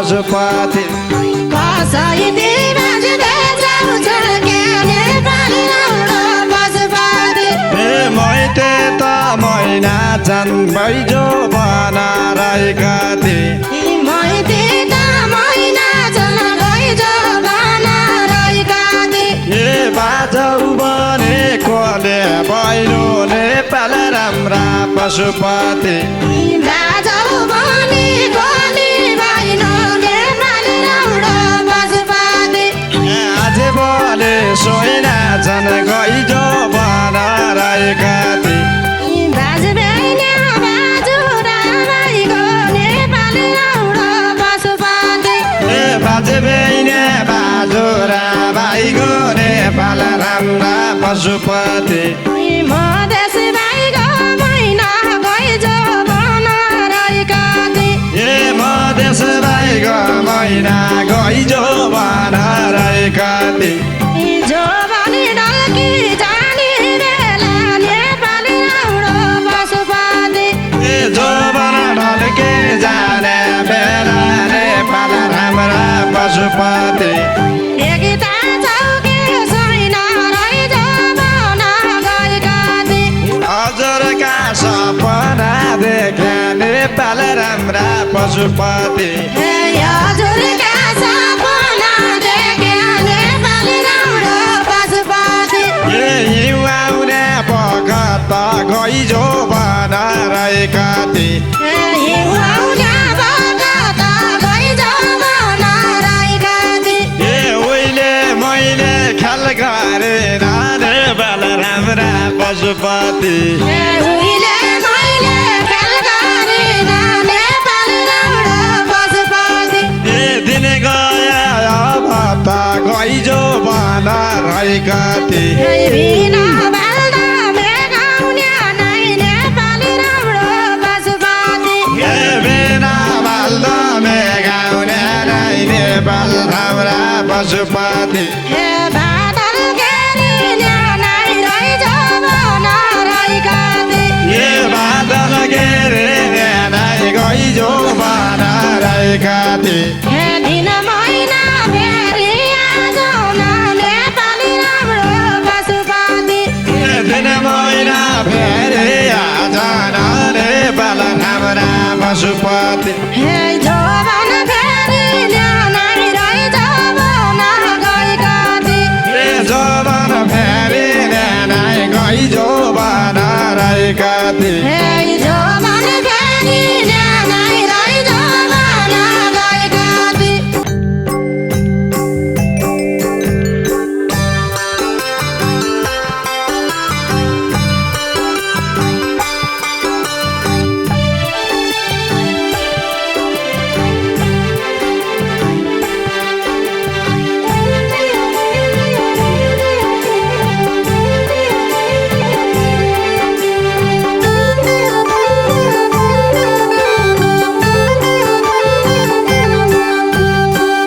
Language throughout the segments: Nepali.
पशुपति कसैले बाँच्दै जाउँछ के नेपाली राम्रो पशुपति मैते त मैना छन् बैजो बनारहेका थिए मैते त मैना छन् बैजो बनारहेका थिए बाजौ बनेकोले बैरो नेपाल राम्रा पशुपति बाजौ बनेकोले बैरो नेपाल राम्रो पशुपति आज बोले सोइना छन् गैजो बनारहेका थिए बाजेबैने बाजुरा भाइको नेपाल राम्रा पशुपति मधेस भाइको मैना गैजो बनारहेका थिए मधेस भाइको मैना गैजो बनारहेका थिए जो भने ढल्की जाने बेला नेपाली राम्रो पशुपति जो बन ढल्के जाने बेला नेपाल राम्रा पशुपति एकता चौके छैन रैजो बना गएका थिए हजुरका सपना देखे नेपाल राम्रा पशुपति हजुरका सपना देखे नेपाली राम्रो पशुपति हिउँआउने बखत गैजो बनारहेका थिए हिउँआउने बखत गैजो बनारहेका थिए उहिले मैले ख्याल गरेन नेपाल राम्रा पशुपति उहिले मैले ख्याल गरेन नेपाली राम्रो पशुपति दिन गयो अब त गैजो बनारहेका थिए बिना बाल्दा मेघाउने नै नेपाली राम्रो पशुपति बिना बाल्दा मेघाउने नै नेपाल राम्रा पशुपति बादल घेरिने नै रैजो बनारहेका थिए बादल घेरिने नै गैजो बनारहेका थिए दिन महिना फेरि आजौँ न नेपाली राम्रो पशुपति दिन महिना फेरि आज नेपाल राम्रा पशुपति जोबन फेरि न्यानै रैजो बना गएका थिए जोबन फेरि नै गैजो बनारहेका थिए जोबन फेरि न्यानै रैजो बना गएका थिए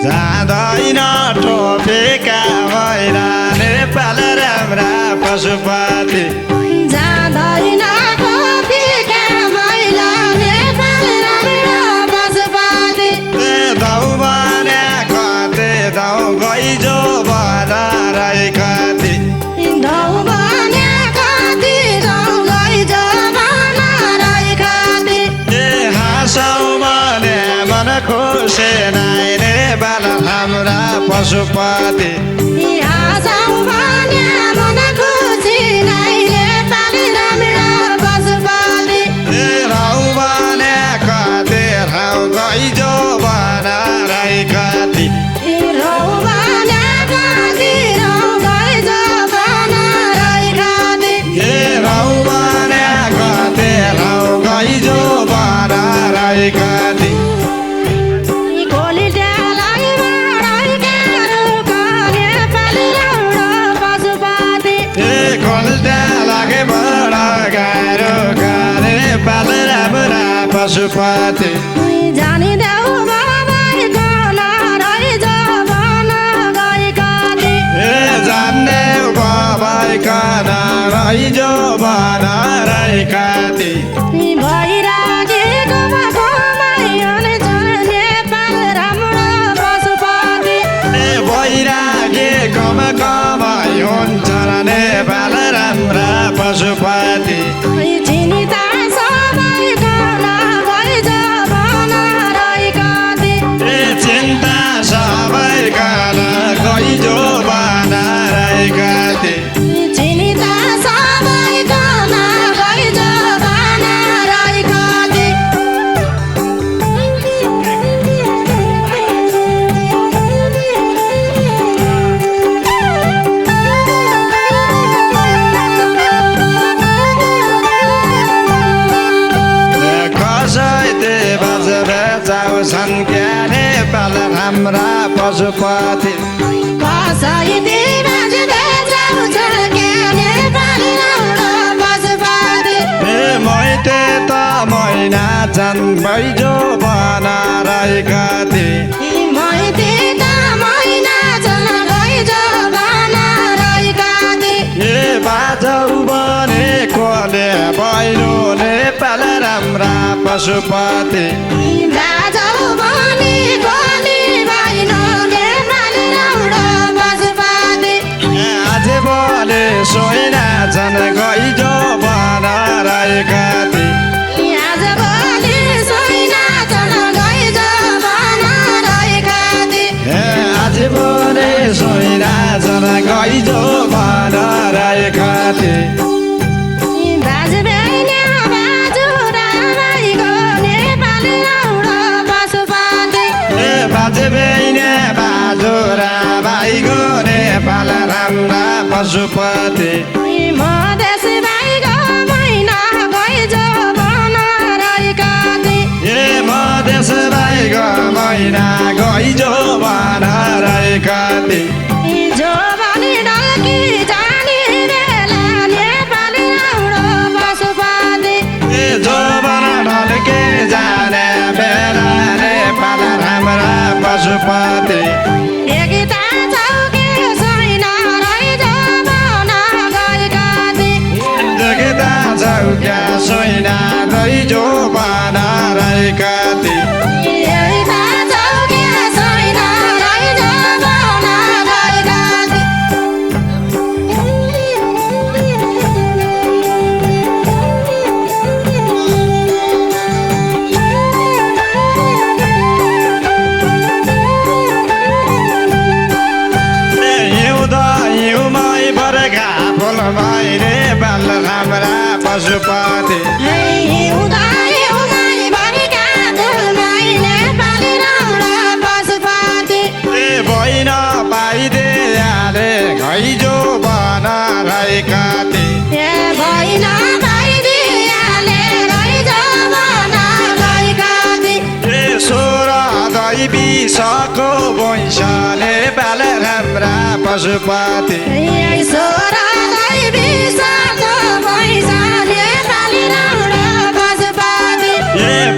जाँदैन टोपेका भएर नेपाल राम्रा पशुपति जाँदैन कोपीका मैला नेपाल राम्रो पशुपति दौ बने कते दौ गैजो बनारहेका थिए धौ भने कति धौ गैजो बनारहेका थिए हाँसौ भने मन खुसी नै नेपाल राम्रा पशुपति हाँसौ भने मन खुसी नै नेपाली राम्रो पशुपति रौ भने कते रौ गैजो बनारहेका थिए रौ भने कति रौ गैजो बनारहेका थिए रौ भने कते रौ गैजो बनारहेका थिए गोली डालाई बनाएका रुखा नेपाली राम्रो पशुपति खोल्टा लागे बडा गाह्रो नेपाल राम्रा पशुपति जानिदेऊ बाबाई गाना रैजो बना गएका थिए जान्ने बाबाई काना रैजो बनारहेका थिए भइराखेको बाटोमै नेपाल राम्रो छन् क्या नेपाल हाम्रा पशुपति कसै दिमाग बेचाउँछ क्या नेपाल राम्रो पशुपति मैते त मैना छन् बैजो बनाएका थिए मैते त मैना छन् बैजो बनाएका थिए बाजौ बनेकोले बैलो नेपाल राम्रा पशुपति बाजौ बनेकोले बैलो नेपाल राम्रो पशुपति आज बोले सोइना छन् गैजो बनाएका थिए आज भोलि सोइना छन् गैजो बनाएका थिए आज बोले सोइना छन् गैजो बनाएका थिए बाजुबेनी बाजुरा भाइको नेपाल राम्रो पशुपति बाजेबैने बाजुरा भाइको नेपाल राम्रा पशुपति मधेस भाइको मैना गैजो बनाएका थिए मधेस भाइको मैना गैजो बनाएका थिए जो भने ढल्की जाने बेला नेपाल राम्रो पशुपति जो बना ढल्के जाने बेला नेपाल राम्रा पशुपति एकता चौके छैन रैजो बना गएका थिए जगता चौक्या सोइना गैजो बनाएका थिए एकता चौके छैन रैजो बना गएका हिउँदा हिउँमै बर्खा फुलमै नेपाल राम्रा पशुपति हिउँदा हिउँदै भएका फुलमै नेपाल राम्रो पशुपति भइन पाइदिहाले घैजो बनाएका थिए भइन पाइदिहाले रैजो बना गएका थिए सोह्र दैवी सको वैश नेपाल राम्रा पशुपति सोह्र दैवी सको वैश नेपाल राम्रो पशुपति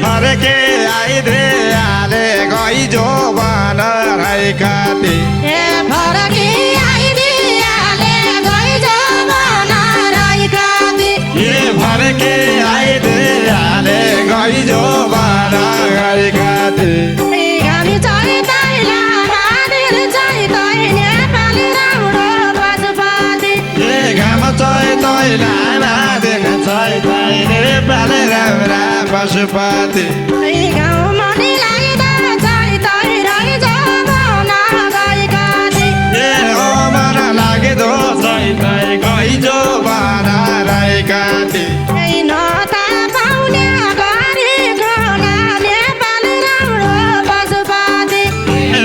फर्के आइदिहाले गैजो बनाएका थिए फरकी आइदिहाले गैजो बनाएका थिए फर्के आइदिहाले गैजो बनाएका थिए गामी चैतैला मादिर चैतै नेपाल राम्रो पशुपति घाम चैतैला दिन चैतै नेपाल राम्रा पशुपति गाउँ मनिलाई त चैतै रैजो बना गएका थिए ओ मन लाग्दो चैतै गैजो बनाएका थिए नता पाउने गरेको नेपाल राम्रो पशुपति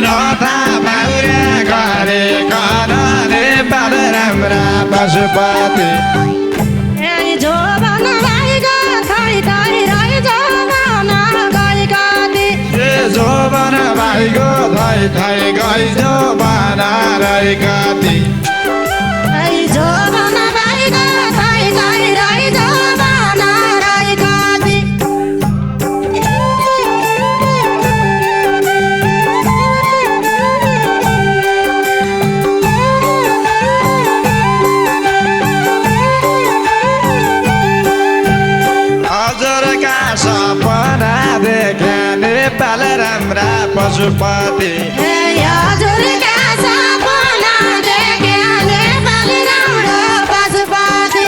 रथा बाउरे गरे कन नेपाल राम्रा पशुपति जो बन भाइको थैथै रैजो बना गएका थिए जोबन भाइको थै थै गैजो बनाएका थिए जो बन भाइको थैथै रैजो बनाएका थिए हजुरका सपना देख्या नेपाल राम्रा पशुपति हजुरका सपना देख्या नेपाल राम्रो पशुपति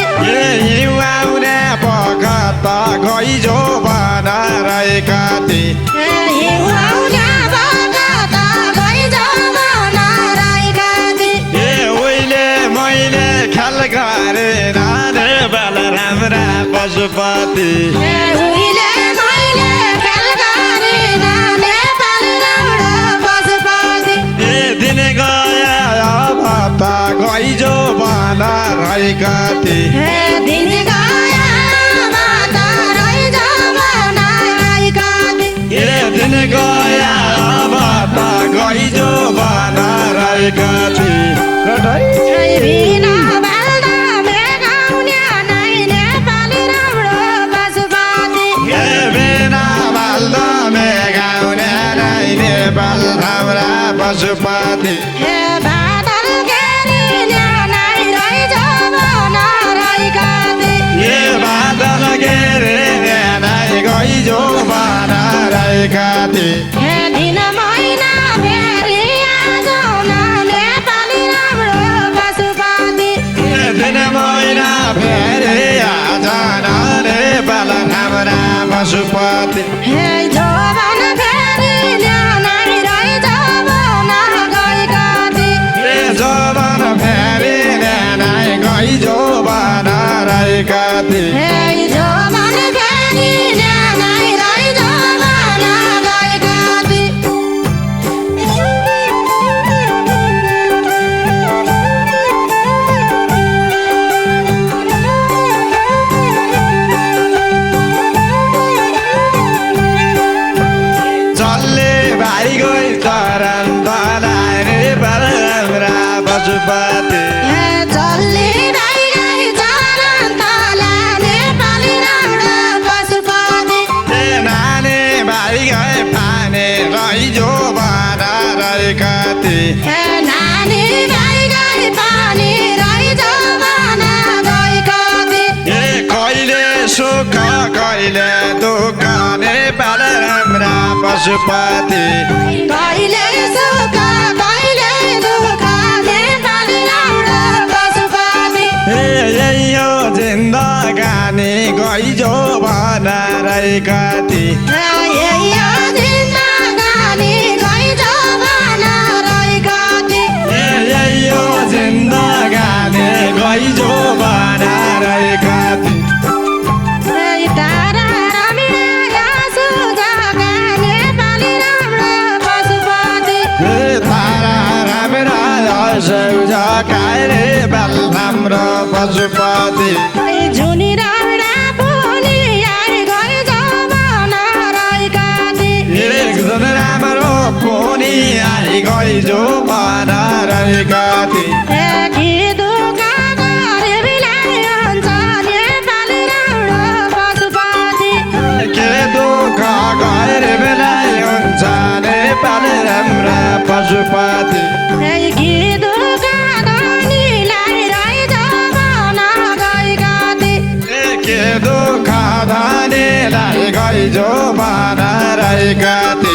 हिउँ आउने बखत गैजो बनाएका थिए हिउँ आउने बखत गैजो बनाएका थिए उहिले मैले ख्याल गरेन नेपाल राम्रा पशुपति उहिले मैले ख्याल गरेन नेपाल राम्रो पशुपति दिन गयो अब त गैजो बनाएका थिए दिन गयो माता रैजो बनाएका थिए दिन गयो रहेका थिए बिना बाल्दा मेघाउने नै नेपाली राम्रो पशुपति बिना बाल्दा मेघाउने नै नेपाल राम्रा पशुपति बादल घेरी न्यानै रही जमाना रहेका थिए बादल घेरे नै गइजो बना रहेका थिए दिन महिना फेरि आजौँ नेपाली राम्रो पशुपति दिन महिना फेरि आज नेपाल राम्रा पशुपति जोबन फेरि न्यानै रही जमाना गएका थिए जवान फेरि नै गइजो बना रहेका थिए जोबन फेरि न्यानै रही जमाना गएका चल्ले भाइ गई चरन तलाई नेपाल राम्रा पशुपति चल्ली भाइ गई चरन तला नेपाली राम्रो पशुपति नानी भाइ गए पानी रहिजो बना रहेका थिए नानी भाइ गई पानी रही जमाना गएका थिए कहिले सुख कहिले दुःख नेपाल राम्रा पशुपति कहिले सुख कहिले दुःख नेपाली राम्रो पशुपति यही हो जिन्दगानी गइजो बना रहेका थिए यही हो जिन्दगानी गई जमाना रहेका थिए यही हो जिन्दगानी गइजो बना रहेका थिए तारा रमिया सुझाका नेपाली राम्रो पशुपति तारा राम्रा सौझकारे बल राम्रो पशुपति झुनी राम्रा पुनी आई गई जमाना रहेका थिए एकजना राम्रो पुनी आई गइजो बना रहेका थिए कि दुःख गरे बिलाई हुन्छ नेपाली राम्रो पशुपति के दुःख गरे बेलाइ हुन्छ नेपाल राम्रा पशुपति कि दुःख धनीलाई रही जमाना गएका थिए के दुःख धनीलाई गइजो बना रहेका थिए